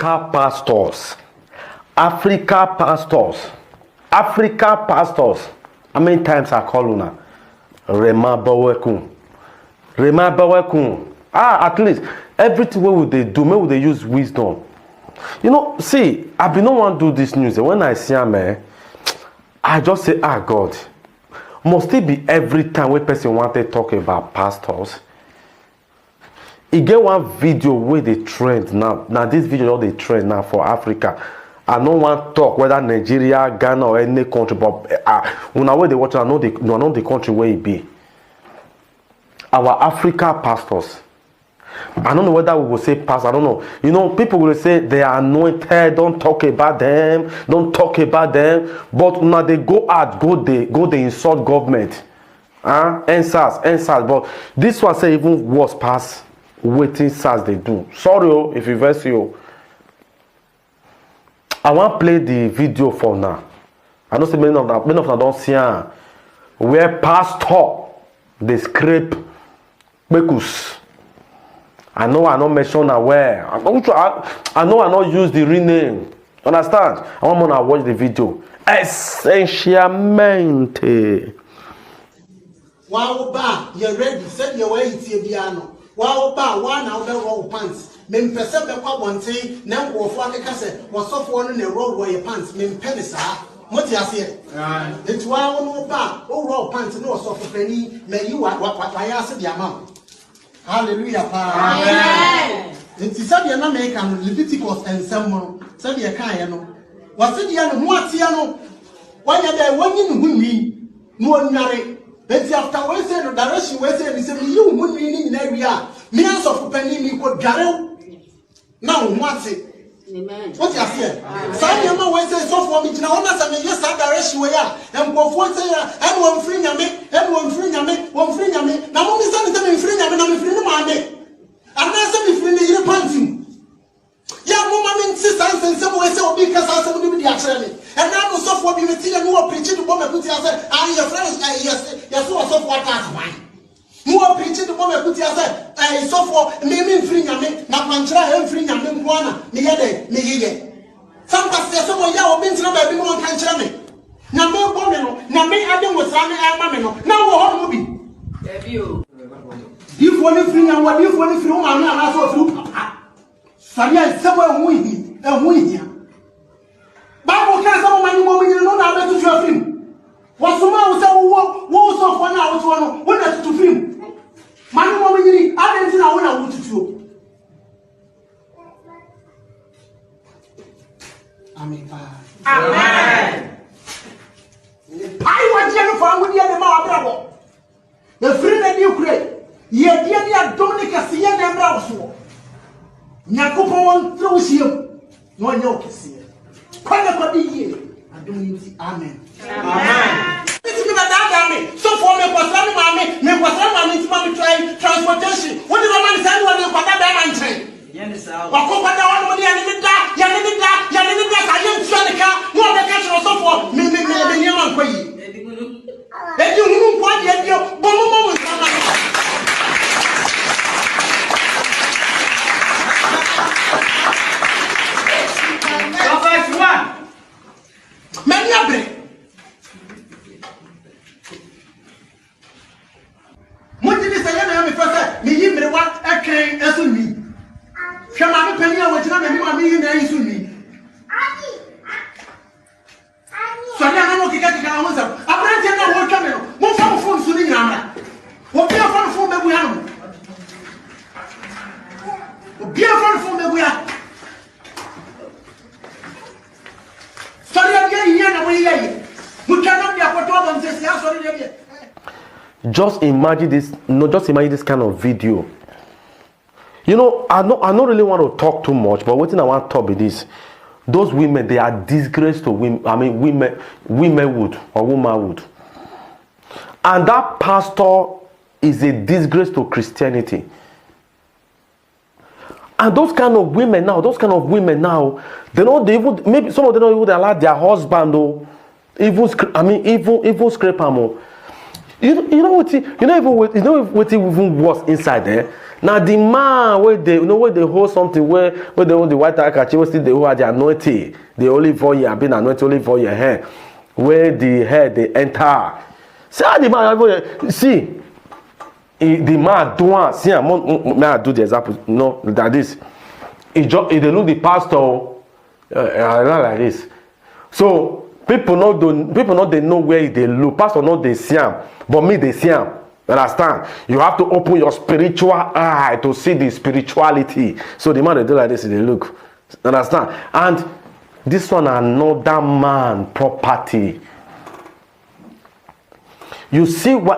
Africa pastors. Africa pastors. Africa pastors. How many times I call you now? Rema Bawekun. Rema Bawekun. At least everything what they do, maybe they use wisdom. You know, see, I be no one do this news. When I see him, I just say, God, must it be every time when person want to talk about pastors? You get one video where they trend now. Now this video they trend now for Africa. I don't want to talk whether Nigeria, Ghana, or any country, but when I they watch, I know the country where it be. Our Africa pastors. I don't know whether we will say pastor. I don't know. You know, people will say they are anointed. Don't talk about them. Don't talk about them. But now they go out, they insult government. NSAS. But this one say even worse past waiting SARS they do. Sorry, if you verse you. I want to play the video for now. I know say many of them don't see where pastor they scrape bekus. I know I not mention where. I know I not use the rename. Understand? I want to watch the video. Essentialmente. Wow, ba, you're ready. Send your way to piano. Wow, ba, one out the roll pants. Men perceive the one thing, now go for the cassette, was soft one in the road where your pants, men penisa. What you say? It's wow, no ba, oh, roll pants, no soft penny, may you what I asked the amount. Hallelujah. Amen. Nti sabe na make am Leviticus and Samuel sabe ya kan ya no wase dia no ho atia no wanya da wanyi no hunwi no onware enti after we say no direction we say ni say me you hunwi ni na wi a me asofu pani mi ko dware na ho ate. Amen. What you say? Say ma we say so for me gina wona say me yes that direction we a empofo say and won free nyame na mo mi say me free nyame na me free no ma de. And now say me free ni yire pantim. Ya mo ma me sister say we say obi kasa say mo bi dia kire me. And now no so for bi me tie no preach to bo me put ya say your friends yes so for that one. Mo preach to bo me put ya say so for me free nyame na kwanchira e free nyame nkwana me ye de me yeye. Some pastor say mo ya obi ntina ba bi mo kan kire me. Na me bo me no na me ade wosra me ama me no na wo ho mo bi. Ebi o. If one free and what if one free woman and also through papa. Sabia several win and win here. Bible can some money more you know now to your film. What someone say wo so for now to one when to film. Money more you need I didn't know when I want to do. Amen. Amen. I want you to find with the other. The free that you create. Ye dia Dominica siya na mbra so. Nyakopon throw him. No anya okese. Kwana kwa di adomiti amen. Amen. This be that me. So for me kwasra me mami try transportation. What the man say what the kwada da man train. Ye ni sa. Wa ko kwada wa no ya ni da sa ye ntua ne ka. No be ka so for me man kwa yi. Edi hunu kwa dia bomo Just imagine this kind of video. You know, I don't really want to talk too much, but what thing I want to talk is this. Those women, they are disgrace to women. I mean, womenhood or womanhood. And that pastor is a disgrace to Christianity. And those kind of women now, they even maybe some of them don't even allow their husband even scrape them. You know what? You know what even was inside there. Now the man where they where they hold something where they hold the white handkerchief, where still they hold the anointing, the olive oil have been anointed olive oil your hair, where the hair they enter. See how the man see the man do see may I do the example? No, that this. They look the pastor like this. So people not they know where they look. Pastor not they see him, but me they see him. Understand? You have to open your spiritual eye to see the spirituality. So the man they do like this, they look. Understand? And this one another man property. You see why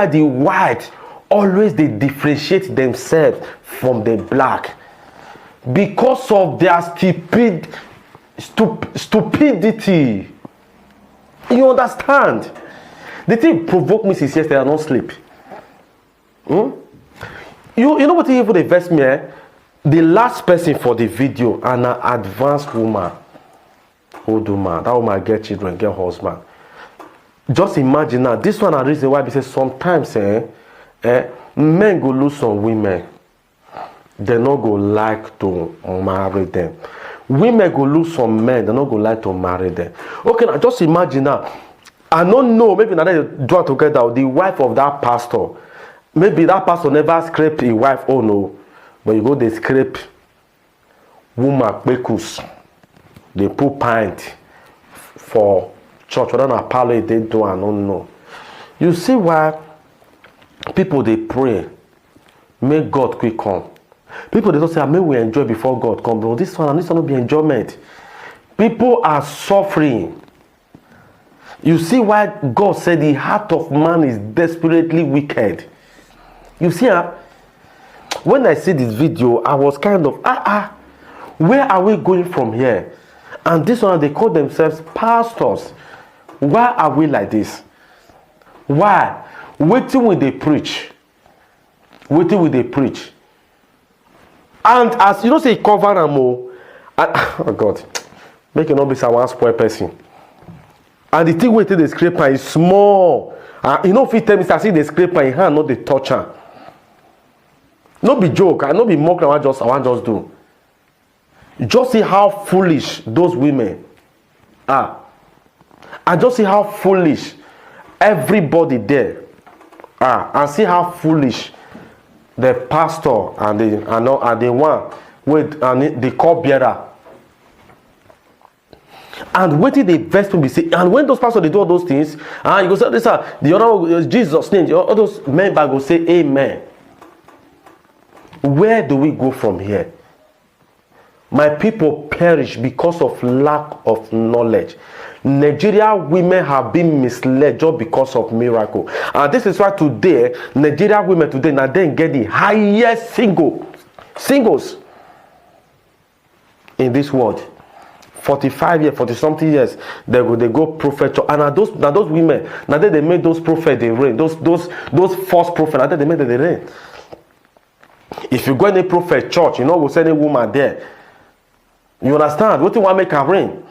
the white always they differentiate themselves from the black because of their stupidity. You understand? The thing provoked me since yesterday. I don't sleep. You know what even they vex me? The last person for the video, an advanced woman, old woman. That woman get children, get husband. Just imagine now. This one a reason why because sometimes men go lose some women. They not go like to marry them. Women go lose some men. They not go like to marry them. Okay, now just imagine now. I don't know, maybe now they draw together the wife of that pastor. Maybe that pastor never scraped his wife, oh no. But you go they scrape woman bekus. They put pint for church. Whether na parlor they do, I don't know. You see why people they pray, make God quick come. People they don't say, may we enjoy before God come, bro. This one will be enjoyment. People are suffering. You see why God said the heart of man is desperately wicked. You see, when I see this video, I was kind of, where are we going from here? And this one, they call themselves pastors. Why are we like this? Why? Waiting when they preach. Waiting when they preach. And as you know, say cover them more. Oh God, make it not be someone spoil person. And the thing waiting the scraper is small. You know, if you tell me, I see the scraper in hand, not the toucher. No be joke. I no be mock. I want just do. Just see how foolish those women are. I just see how foolish everybody there are, and see how foolish the pastor and the one with and the cupbearer. And what did the verse will be say? And when those pastors they do all those things, you go say this the other one, Jesus' name, all those men back go say amen. Where do we go from here? My people perish because of lack of knowledge. Nigeria women have been misled just because of miracle. And this is why today, Nigeria women today now then get the highest singles in this world. 45 years, 40 something years, they go prophet. And now those women, now they made those prophets they reign. Those false prophets, now they made they reign. If you go in a prophet church, you know we'll send a woman there. You understand? What do you want to make her reign?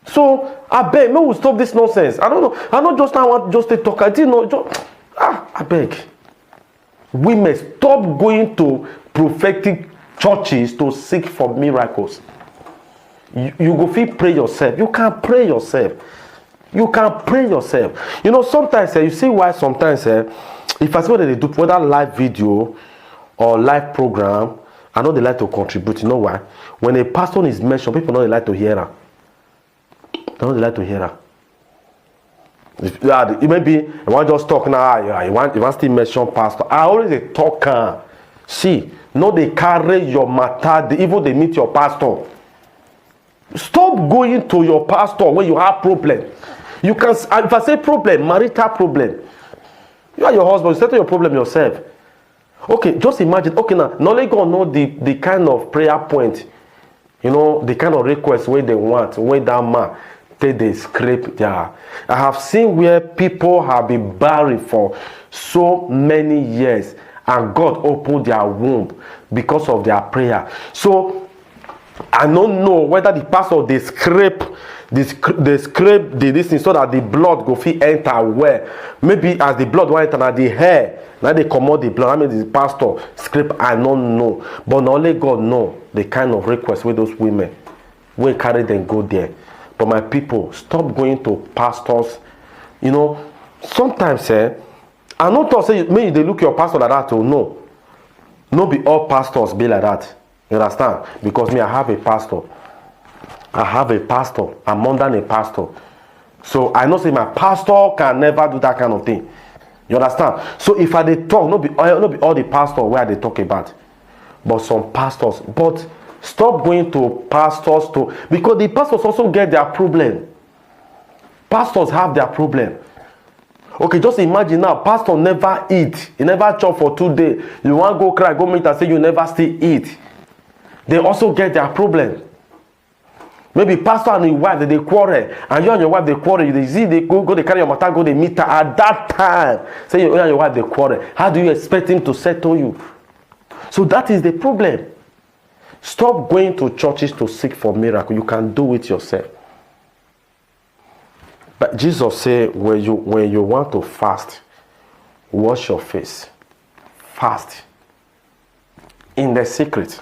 So I beg, me will stop this nonsense. I don't know. I don't just now want just to talk. I didn't know. I beg. Women, stop going to prophetic churches to seek for miracles. You go feel pray yourself. You can't pray yourself. You can pray yourself. You know, sometimes you see why sometimes if I see what they do, whether live video or live program, I know they like to contribute. You know why? When a pastor is mentioned, people know they like to hear her. They know they like to hear her. It may be you want just talk now. You want still mention pastor. I always a talker. See, no, they carry your matter. Even they meet your pastor. Stop going to your pastor when you have problem. You can, if I say problem, marital problem. You are your husband. You settle your problem yourself. Okay, just imagine. Okay, now only God know the kind of prayer point, you know, the kind of request where they want, where that man they scrape their. I have seen where people have been buried for so many years, and God opened their womb because of their prayer. So I don't know whether the pastor they scrape they scrape this thing so that the blood go fit enter where. Maybe as the blood went enter na the hair, now they comot the blood. I mean the pastor scrape, I don't know. But na only God know the kind of request with those women wey carry them go there. But my people, stop going to pastors. You know, sometimes I no talk say maybe they look your pastor like that. Oh no, no be all pastors be like that. You understand? Because me, I have a pastor. I'm more than a pastor. So I know say my pastor can never do that kind of thing. You understand? So if I dey talk, no be all the pastors where they talk about, but some pastors. But stop going to pastors because the pastors also get their problem. Pastors have their problem. Okay, just imagine now, pastor never eat. He never chop for 2 days. You want go cry, go meet and say you never still eat. They also get their problem. Maybe pastor and his wife, they quarrel. And you and your wife, they quarrel. They see, they go they carry your matter, go they meet her. At that time, say you and your wife, they quarrel. How do you expect him to settle you? So that is the problem. Stop going to churches to seek for miracle. You can do it yourself. But Jesus said, when you want to fast, wash your face. Fast. In the secret.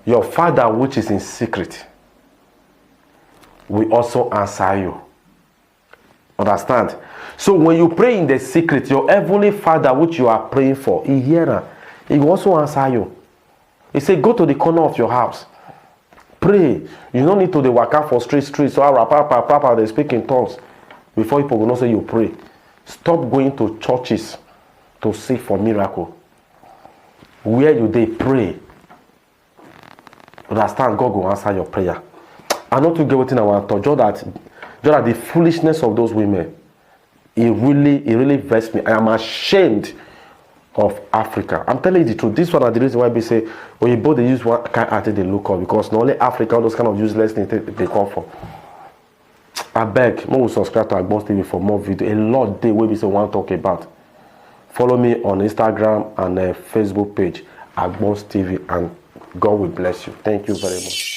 Your Father which is in secret will also answer you. Understand? So when you pray in the secret, your heavenly Father which you are praying for, he hears her. He will also answer you. He said, go to the corner of your house. Pray. You don't need to walk out for street. So they speak in tongues. Before people will not say you pray. Stop going to churches to seek for miracle. Where you they pray. Understand? God will answer your prayer. I'm not to get what I want to talk. Just that the foolishness of those women, it really vexed me. I am ashamed of Africa. I'm telling you the truth. This one is the reason why we say you both they use one kind of artist they look up, because not only Africa, all those kind of useless things they come for. I beg, more subscribe to Agbon's TV for more video. A lot they will be say want to talk about. Follow me on Instagram and Facebook page, Agbon's TV, and God will bless you. Thank you very much.